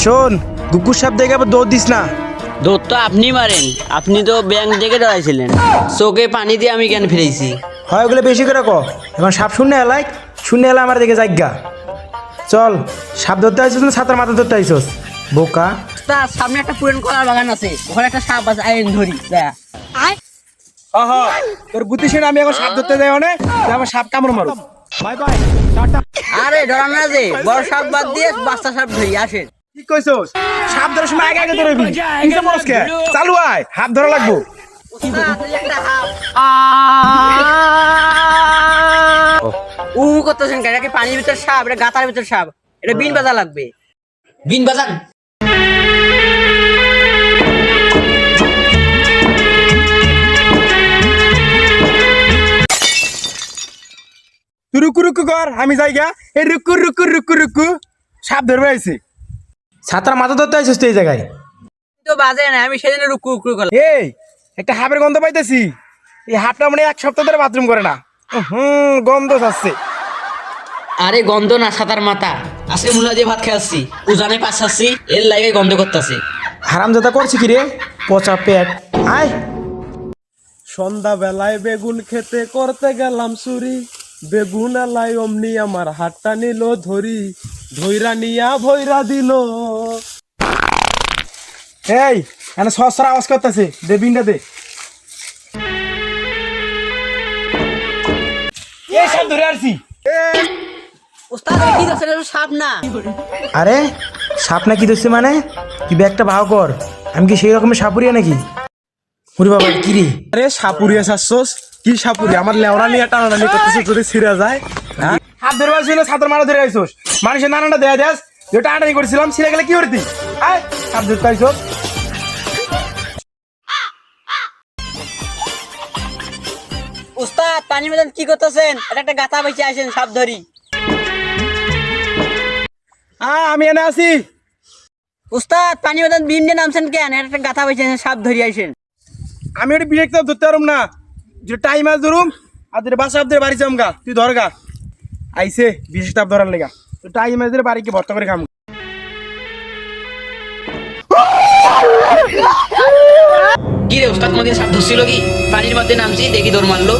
শোন, গুকুর সাপ দেখে আবার দৌড় দিস না। দৌড় তো আপনি মারেন, আপনি তো ব্যাংক থেকে দাঁড়াইছিলেন, চোখে পানি দিয়ে আমি কেন ফিরেছি। হয় ওগুলো বেশি করে ক। এখন সাপ শূন্য এলাই, শূন্য এলা আমার দিকে জায়গা। চল, সাপ ধরতে আইসিস না ছাতার মাথা ধরতে আইসিস বোকা? তার সামনে একটা পুরান কলার বাগান আছে, ওখানে একটা সাপ আছে, আইন ধরি। তোর বুদ্ধি শুনে আমি এখন সাপ ধরতে যাই অনেক, আমার সাপ কামড় মারো। Bye bye, tata. আরে ডরান না যে, বড় সাপ বাদ দিয়ে বাচ্চা সাপ ধরি আসেন। কি কইছস? সাপ ধরার সময় আগে আগে ধরবি। কিসে মরস কে? চালু আয়, হাত ধরা লাগবো। উ করতেছেন কেন? এটা কি পানির ভিতর সাপ? এটা গাতার ভিতর সাপ। এটা বিন বাজা লাগবে। বিন বাজান। তুই রুকু রুকু কর, আমি যাইগা। এই রুকু রুকু রুকু রুকু সাপ ধরবে আইছি। ছাতার মাথা ধরতে আইছিস তুই এই জায়গায়? তো বাজে না, আমি সেদিন রুকু রুকু করলাম। এই একটা হাফের গন্ধ পাইতেছি। এই হাফটা মানে এক সপ্তাহ ধরে বাথরুম করে না। গন্ধ ছাড়ছে। আরে গন্ধ না, সাতার মাথা। আজকে মুলা দিয়ে ভাত খাচ্ছি, উজানে পাশ খাচ্ছি, এর লাগে গন্ধ করতেছে। হারামজাদা করছি কি রে? পচা পেট। আয়। সন্ধ্যা বেলায় বেগুন খেতে করতে গেলাম চুরি, বেগুন এলাই অমনি আমার হাতটা নিল ধরি, ধইরা নিয়া ভইরা দিল। এই এখানে সসরা আওয়াজ করতেছে, দে বিনটা দে। এই সাপ ধরে আসছি। ওস্তাদ কি আছে? এটা তো সাপ না। আরে সাপ না কি ধরছে মানে? তুই ব্যাগটা ভাও কর। আমি কি সেই রকমের সাপুরিয়া নাকি? ওরে বাবা কি রে? আরে সাপুরিয়া শাসছস? কি সাপুরি? আমার লেওড়া নিয়ে টানাটানি করতেছে, যদি ছিঁড়া যায়। হ্যাঁ, হাত ধরে আসছিস না ছাতার মারা ধরে আইসোস? মানুষের নানাটা দেয়া দেস যে টানাটানি করেছিলাম, ছিঁড়ে গেলে কি করতি? আয় সাপ ধরতে আইসোস। ওস্তাদ পানি মেদান কি করতেছেন? এটা একটা গাথা বেঁচে আসেন, সাপ ধরি। আমি এনে আছি। উস্তাদ পানি মেদান বিন দিয়ে নামছেন কেন? এটা একটা গাথা বেঁচে আসেন, সাপ ধরি আসেন। আমি ওটা বিরেক ধরতে পারুম না, যেটা টাইম আস ধরুম আর যেটা বাসা আপনাদের বাড়ি যাম গা। তুই ধর গা। আইসে বিশেষ টাপ ধরার লেগা। তো টাইম আস ধরে বাড়িকে ভর্তা করে খাম। কি রে উস্তাদ, কোনদিন সাপ ধরছিল কি? পানির মধ্যে নামছি, দেখি দৌড় মারলো।